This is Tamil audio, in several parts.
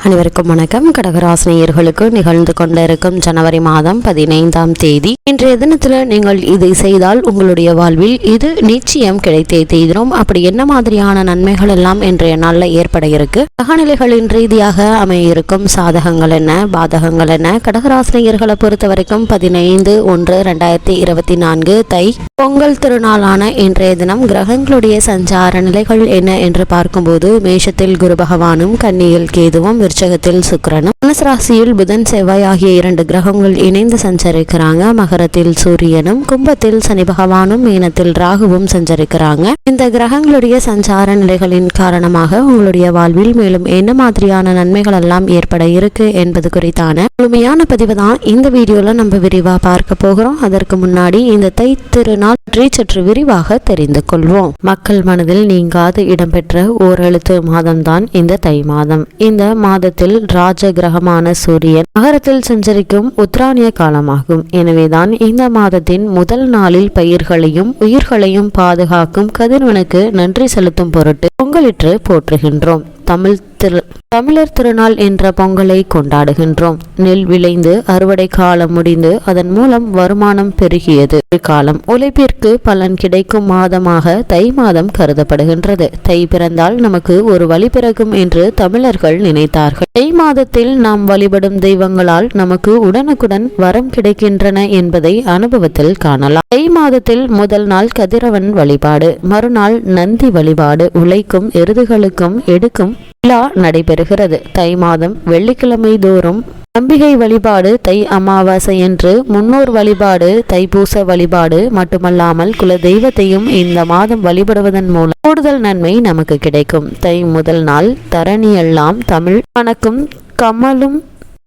அனைவருக்கும் வணக்கம். கடகராசினியர்களுக்கு நிகழ்ந்து கொண்டிருக்கும் ஜனவரி மாதம் 15ஆம் தேதி இன்றைய தினத்தில் நீங்கள் இதை செய்தால் உங்களுடைய வாழ்வில் இது நிச்சயம் கிடைத்தே தீரும். அப்படி என்ன மாதிரியான நன்மைகள் எல்லாம் இன்றைய நாளில் ஏற்பட இருக்கு, கிரகநிலைகளின் ரீதியாக அமைய இருக்கும் சாதகங்கள் என்ன, பாதகங்கள் என்ன, கடகராசினியர்களை பொறுத்த வரைக்கும் 15/1/2024 தை பொங்கல் திருநாளான இன்றைய தினம் கிரகங்களுடைய சஞ்சார நிலைகள் என்ன என்று பார்க்கும்போது மேஷத்தில் குரு பகவானும், கன்னியில் கேதுவும், விருச்சகத்தில் சுக்கிரனும், தனுசு புதன் செவ்வாய் ஆகிய 2 கிரகங்கள் இணைந்து சஞ்சரிக்கிறாங்க. மகரத்தில் சூரியனும், கும்பத்தில் சனி பகவானும், மீனத்தில் ராகுவும் சஞ்சரிக்கிறாங்க. இந்த கிரகங்களுடைய சஞ்சார நிலைகளின் காரணமாக உங்களுடைய வாழ்வில் மேலும் என்ன மாதிரியான நன்மைகள் எல்லாம் ஏற்பட இருக்கு என்பது குறித்தான முழுமையான பதிவு தான் இந்த வீடியோல நம்ம விரிவா பார்க்க போகிறோம். அதற்கு முன்னாடி இந்த தை திருநாள் பற்றி சற்று விரிவாக தெரிந்து கொள்வோம். மக்கள் மனதில் நீங்காது இடம்பெற்ற ஓரெழுத்து மாதம்தான் இந்த தை மாதம். இந்த மாதத்தில் ராஜ கிரகமான சூரியன் மகரத்தில் சஞ்சரிக்கும் உத்தராயண காலமாகும். எனவேதான் இந்த மாதத்தின் முதல் நாளில் பயிர்களையும் உயிர்களையும் பாதுகாக்கும் கதிரவனுக்கு நன்றி செலுத்தும் பொருட்டு பொங்கலிட்டு போற்றுகின்றோம். தமிழர் திருநாள் என்ற பொங்கலை கொண்டாடுகின்றோம். நெல் விளைந்து அறுவடை காலம் முடிந்து அதன் மூலம் வருமானம் பெருகியது காலம். உழைப்பிற்கு பலன் கிடைக்கும் மாதமாக தை மாதம் கருதப்படுகின்றது. தை பிறந்தால் நமக்கு ஒரு வழி பிறக்கும் என்று தமிழர்கள் நினைத்தார்கள். தை மாதத்தில் நாம் வழிபடும் தெய்வங்களால் நமக்கு உடனுக்குடன் வரம் கிடைக்கின்றன என்பதை அனுபவத்தில் காணலாம். தை மாதத்தில் முதல் நாள் கதிரவன் வழிபாடு, மறுநாள் நந்தி வழிபாடு, உழைக்கும் எருதுகளுக்கும் எடுக்கும் விழா நடைபெறுகிறது. தை மாதம் வெள்ளிக்கிழமை தோறும் அம்பிகை வழிபாடு, தை அமாவாசை என்று முன்னோர் வழிபாடு, தைப்பூச வழிபாடு மட்டுமல்லாமல் குல தெய்வத்தையும் இந்த மாதம் வழிபடுவதன் மூலம் கூடுதல் நன்மை நமக்கு கிடைக்கும். தை முதல் நாள் தரணியெல்லாம் தமிழ் மணக்கும் கமலும்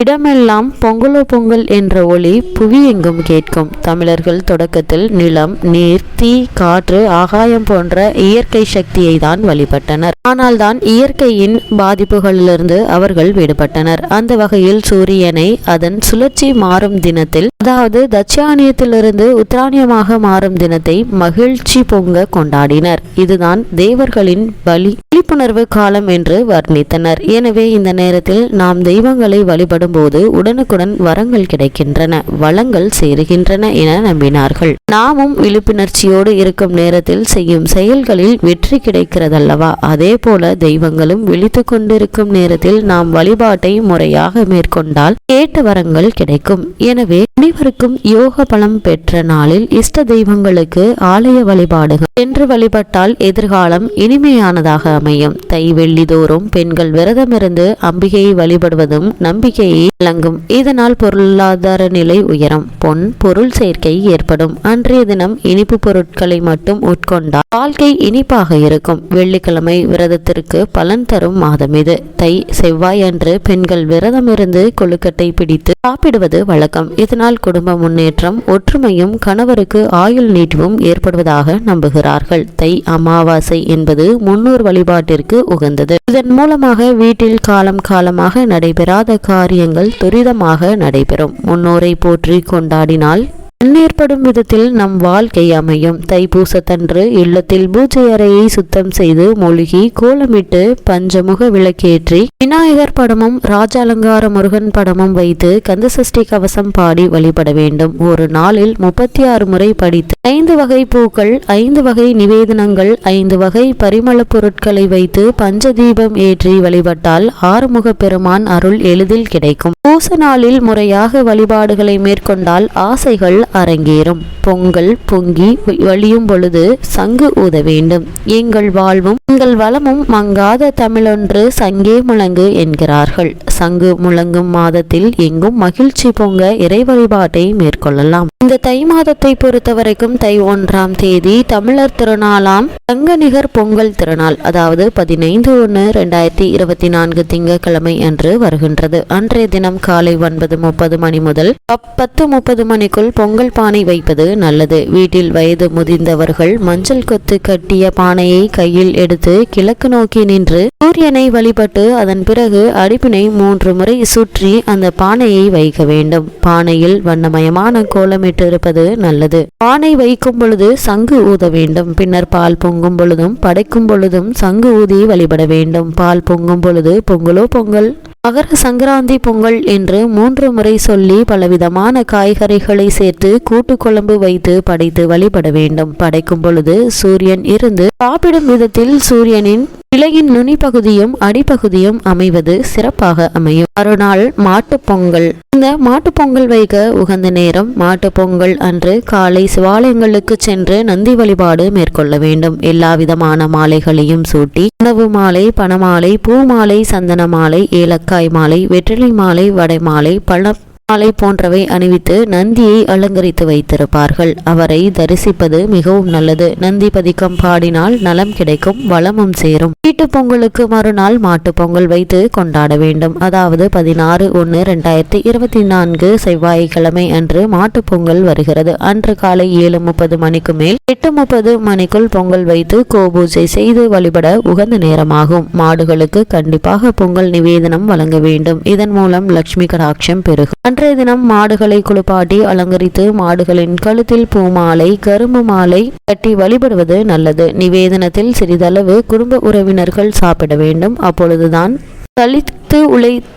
இடமெல்லாம் பொங்கலோ பொங்கல் என்ற ஒளி புவி எங்கும் கேட்கும். தமிழர்கள் தொடக்கத்தில் நிலம், நீர், தீ, காற்று, ஆகாயம் போன்ற இயற்கை சக்தியை தான் வழிபட்டனர். ஆனால் தான் இயற்கையின் பாதிப்புகளிலிருந்து அவர்கள் விடுபட்டனர். அந்த வகையில் சூரியனை அதன் சுழற்சி மாறும் தினத்தில், அதாவது தட்சாயணத்திலிருந்து உத்தராயணமாக மாறும் தினத்தை மகிழ்ச்சி பொங்க கொண்டாடினர். இதுதான் தேவர்களின் விழிப்புணர்வு காலம் என்று வர்ணித்தனர். எனவே இந்த நேரத்தில் நாம் தெய்வங்களை வழிபடும் போது உடனுக்குடன் வரங்கள் கிடைக்கின்றன, வளங்கள் சேருகின்றன என நம்பினார்கள். நாமும் விழிப்புணர்ச்சியோடு இருக்கும் நேரத்தில் செய்யும் செயல்களில் வெற்றி கிடைக்கிறதல்லவா? அதே போல தெய்வங்களும் விழித்து கொண்டிருக்கும் நேரத்தில் நாம் வழிபாட்டை முறையாக மேற்கொண்டால் கேட்ட வரங்கள் கிடைக்கும். எனவே அனைவருக்கும் யோக பலம் பெற்ற நாளில் இஷ்ட தெய்வங்களுக்கு ஆலய வழிபாடுகள் என்று வழிபட்டால் எதிர்காலம் இனிமையானதாக அமையும். தை வெள்ளி தோறும் பெண்கள் விரதமிருந்து அம்பிகையை வழிபடுவதும் நம்பிக்கையை வழங்கும். இதனால் பொருளாதார நிலை உயரும், பொன் பொருள் சேர்க்கை ஏற்படும். அன்றைய தினம் இனிப்பு பொருட்களை மட்டும் உட்கொண்டால் வாழ்க்கை இனிப்பாக இருக்கும். வெள்ளிக்கிழமை விரதத்திற்கு பலன் தரும் மாதம் இது. தை செவ்வாய் அன்று பெண்கள் விரதமிருந்து கொழுக்கட்டை பிடித்து சாப்பிடுவது வழக்கம். இதனால் குடும்ப முன்னேற்றம், ஒற்றுமையும் கணவருக்கு ஆயுள் நீட்டிவும் ஏற்படுவதாக நம்புகிறார்கள். தை அமாவாசை என்பது முன்னோர் வழிபாட்டிற்கு உகந்தது. இதன் மூலமாக வீட்டில் காலம் காலமாக நடைபெறாத காரியங்கள் துரிதமாக நடைபெறும். முன்னோரை போற்றி கொண்டாடினால் ஏற்படும் விதத்தில் நம் வாழ்க்கை அமையும். தைப்பூசத்தன்று இல்லத்தில் பூஜை அறையை சுத்தம் செய்து மூழ்கி கோலமிட்டு பஞ்சமுக விளக்கேற்றி விநாயகர் படமும் ராஜாலங்கார முருகன் படமும் வைத்து கந்தசஷ்டி கவசம் பாடி வழிபட வேண்டும். ஒரு நாளில் 36 முறை படித்து 5 வகை பூக்கள், 5 வகை நிவேதனங்கள், 5 வகை பரிமள பொருட்களை வைத்து பஞ்சதீபம் ஏற்றி வழிபட்டால் ஆறுமுக பெருமான் அருள் எளிதில் கிடைக்கும். பூச நாளில் முறையாக வழிபாடுகளை மேற்கொண்டால் ஆசைகள் அரங்கேறும். பொங்கல் பொங்கி வழியும் பொழுது சங்கு ஊத வேண்டும். எங்கள் வாழ்வும் எங்கள் வளமும் மங்காத தமிழொன்று சங்கே முழங்கு என்கிறார்கள். சங்கு முழங்கும் மாதத்தில் எங்கும் மகிழ்ச்சி பொங்க இறை வழிபாட்டை மேற்கொள்ளலாம். இந்த தை மாதத்தை பொறுத்த வரைக்கும் தை 1ஆம் தேதி தமிழர் திருநாளாம் தங்கநிகர் பொங்கல் திருநாள், அதாவது 15/1/2024 திங்கட்கிழமை அன்று வருகின்றது. அன்றைய தினம் காலை 9:30 மணி முதல் 10:30 மணிக்குள் பொங்கல் பானை வைப்பது நல்லது. வீட்டில் வயது முதிர்ந்தவர்கள் மஞ்சள் கொத்து கட்டிய பானையை கையில் எடுத்து கிழக்கு நோக்கி நின்று சூரியனை வழிபட்டு அதன் பிறகு அடுப்பினை 3 முறை சுற்றி அந்த பானையை வைக்க வேண்டும். பானையில் வண்ணமயமான கோலமிட்டு விட்டிருப்பது நல்லது. பானை வைக்கும் பொழுது சங்கு ஊத வேண்டும். பின்னர் பால் பொங்கும் பொழுதும் படைக்கும் பொழுதும் சங்கு ஊதி வழிபட வேண்டும். பால் பொங்கும் பொழுது பொங்கலோ பொங்கல், மகர சங்கராந்தி பொங்கல் என்று 3 முறை சொல்லி பலவிதமான காய்கறிகளை சேர்த்து கூட்டு குழம்பு வைத்து படைத்து வழிபட வேண்டும். படைக்கும் பொழுது சூரியன் இருந்து சாப்பிடும் விதத்தில் சூரியனின் இலையின் நுனி பகுதியும் அடிப்பகுதியும் அமைவது சிறப்பாக அமையும். மறுநாள் மாட்டு பொங்கல். இந்த மாட்டு பொங்கல் வைக்க உகந்த நேரம் மாட்டு பொங்கல் அன்று காலை சிவாலயங்களுக்கு சென்று நந்தி வழிபாடு மேற்கொள்ள வேண்டும். எல்லா விதமான மாலைகளையும் சூட்டி உணவு மாலை, பணமாலை, பூ மாலை, சந்தன மாலை, ஏலக்காய் மாலை, வெற்றிலை மாலை, வடை மாலை, பழ மாலை போன்றவை அணிவித்து நந்தியை அலங்கரித்து வைத்திருப்பார்கள். அவரை தரிசிப்பது மிகவும் நல்லது. நந்தி பதிக்கம் பாடினால் நலம் கிடைக்கும், வளமும் சேரும். வீட்டு பொங்கலுக்கு மறுநாள் மாட்டு பொங்கல் வைத்து கொண்டாட வேண்டும். அதாவது 16/1/2024 செவ்வாய்க்கிழமை அன்று மாட்டு பொங்கல் வருகிறது. அன்று காலை 7:30 மணிக்கு மேல் 8:30 மணிக்குள் பொங்கல் வைத்து கோபூஜை செய்து வழிபட உகந்த நேரமாகும். மாடுகளுக்கு கண்டிப்பாக பொங்கல் நிவேதனம் வழங்க வேண்டும். இதன் மூலம் லட்சுமி கடாட்சம் பெருகும். அன்றைய தினம் மாடுகளை குளிப்பாட்டி அலங்கரித்து மாடுகளின் கழுத்தில் பூமாலை, கரும்பு மாலை கட்டி வழிபடுவது நல்லது. நிவேதனத்தில் சிறிதளவு குடும்ப உறவினர்கள் சாப்பிட வேண்டும். அப்பொழுதுதான் தளித்து உழைத்து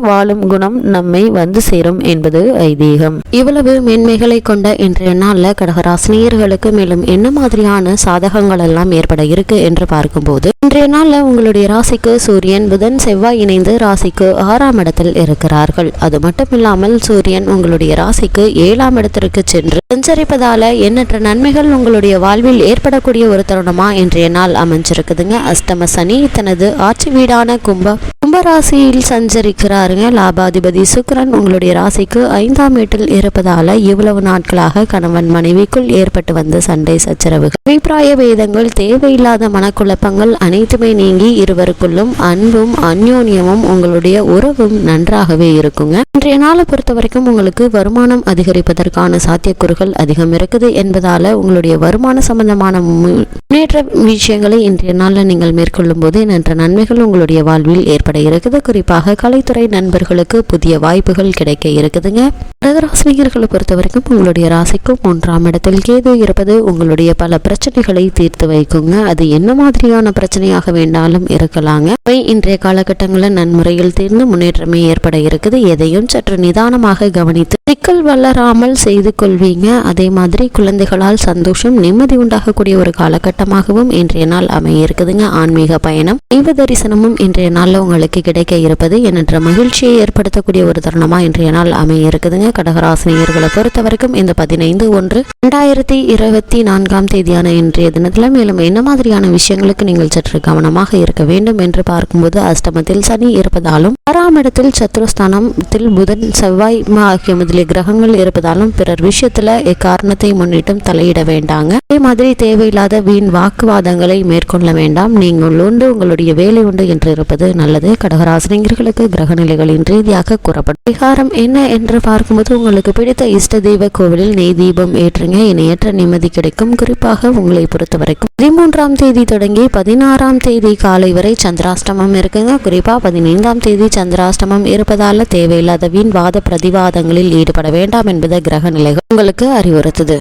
வாழும் குணம் நம்மை வந்து சேரும் என்பது ஐதீகம். இவ்வளவு மேன்மைகளை கொண்ட இன்றைய நாள்ல கடகராசினியர்களுக்கு மேலும் என்ன மாதிரியான சாதகங்கள் எல்லாம் ஏற்பட இருக்கு என்று பார்க்கும்போது, இன்றைய நாள்ல உங்களுடைய ராசிக்கு சூரியன், புதன், செவ்வாய் இணைந்து ராசிக்கு 6ஆம் இடத்தில் இருக்கிறார்கள். அது மட்டும் இல்லாமல் சூரியன் உங்களுடைய ராசிக்கு 7ஆம் இடத்திற்கு சென்று சஞ்சரிப்பதால எண்ணற்ற நன்மைகள் உங்களுடைய வாழ்வில் ஏற்படக்கூடிய ஒரு தருணமா இன்றைய நாள் அமைஞ்சிருக்குதுங்க. அஷ்டம சனி தனது ஆட்சி வீடான கும்பராசியில் சஞ்சரிக்கிறாருங்க. லாபாதிபதி சுக்கிரன் உங்களுடைய ராசிக்கு 5ஆம் வீட்டில் இருப்பதால இவ்வளவு நாட்களாக கணவன் மனைவிக்குள் ஏற்பட்டு வந்த சண்டை சச்சரவுகள், அபிப்பிராய வேதங்கள், தேவையில்லாத மனக்குழப்பங்கள் அனைத்துமே நீங்கி இருவருக்குள்ளும் அன்பும் அந்யோன்யமும் உங்களுடைய உறவும் நன்றாகவே இருக்குங்க. இன்றைய நாளை பொறுத்த வரைக்கும் உங்களுக்கு வருமானம் அதிகரிப்பதற்கான சாத்தியக்கூறுகள் அதிகம் இருக்குது என்பதால உங்களுடைய வருமான சம்பந்தமான முன்னேற்ற விஷயங்களை இன்றைய நாளில் நீங்கள் மேற்கொள்ளும் போது என்ற நன்மைகள் உங்களுடைய வாழ்வில் ஏற்பட இருக்குது. குறிப்பாக கலைத்துறை நண்பர்களுக்கு புதிய வாய்ப்புகள் கிடைக்க இருக்குதுங்க. கடகராசினியர்களை பொறுத்த வரைக்கும் உங்களுடைய ராசிக்கு 3ஆம் இடத்தில் கேது இருப்பது உங்களுடைய பல பிரச்சனைகளை தீர்த்து வைக்குங்க. அது என்ன மாதிரியான பிரச்சனையாக வேண்டாலும் இருக்கலாங்க. இன்றைய காலகட்டங்களில் நன்முறையில் தீர்ந்து முன்னேற்றமே ஏற்பட இருக்குது. எதையும் சற்று நிதானமாக கவனித்து சிக்கல் வளராமல் செய்து கொள்வீங்க. அதே மாதிரி குழந்தைகளால் சந்தோஷம், நிம்மதி உண்டாகக்கூடிய ஒரு காலகட்டமாகவும் இன்றைய நாள் அமைய இருக்குதுங்க. ஆன்மீக பயணம், தெய்வ தரிசனமும் இன்றைய நாள்ல உங்களுக்கு கிடைக்க இருப்பது என்ற மகிழ்ச்சியை ஏற்படுத்தக்கூடிய ஒரு தருணமா இன்றைய நாள் அமைய இருக்குதுங்க. கடகராசினியர்களை பொறுத்த வரைக்கும் இந்த 15/1/2024 இன்றைய தினத்துல மேலும் என்ன மாதிரியான விஷயங்களுக்கு நீங்கள் சற்று கவனமாக இருக்க வேண்டும் என்று பார்க்கும்போது, அஷ்டமத்தில் சனி இருப்பதாலும் 6ஆம் இடத்தில் சத்ருஸ்தானத்தில் புதன், செவ்வாய் ஆகிய முதலிய கிரகங்கள் இருப்பதாலும் பிறர் விஷயத்துல எக்காரணத்தை முன்னிட்டும் தலையிட வேண்டாங்க. அதே மாதிரி தேவையில்லாத வீண் வாக்குவாதங்களை மேற்கொள்ள வேண்டாம். நீங்கள் உண்டு, உங்களுடைய வேலை உண்டு என்று இருப்பது நல்லது. கடகராசினியர்களுக்கு கிரக நிலைகளின் ரீதியாக கூறப்படும் பரிகாரம் என்ன என்று பார்க்கும்போது, உங்களுக்கு பிடித்த இஷ்ட தெய்வ கோவிலில் நெய் தீபம் ஏற்றுங்க. இணையற்ற நிம்மதி கிடைக்கும். குறிப்பாக உங்களை பொறுத்த வரைக்கும் 13ஆம் தேதி தொடங்கி 16ஆம் தேதி காலை வரை சந்திராஷ்டமம் இருக்குங்க. குறிப்பா 15ஆம் தேதி சந்திராஷ்டமம் இருப்பதால தேவையில்லாத வீண் வாத பிரதிவாதங்களில் ஈடுபட வேண்டாம் என்பதை கிரக நிலைகள் உங்களுக்கு அறிவுறுத்துது.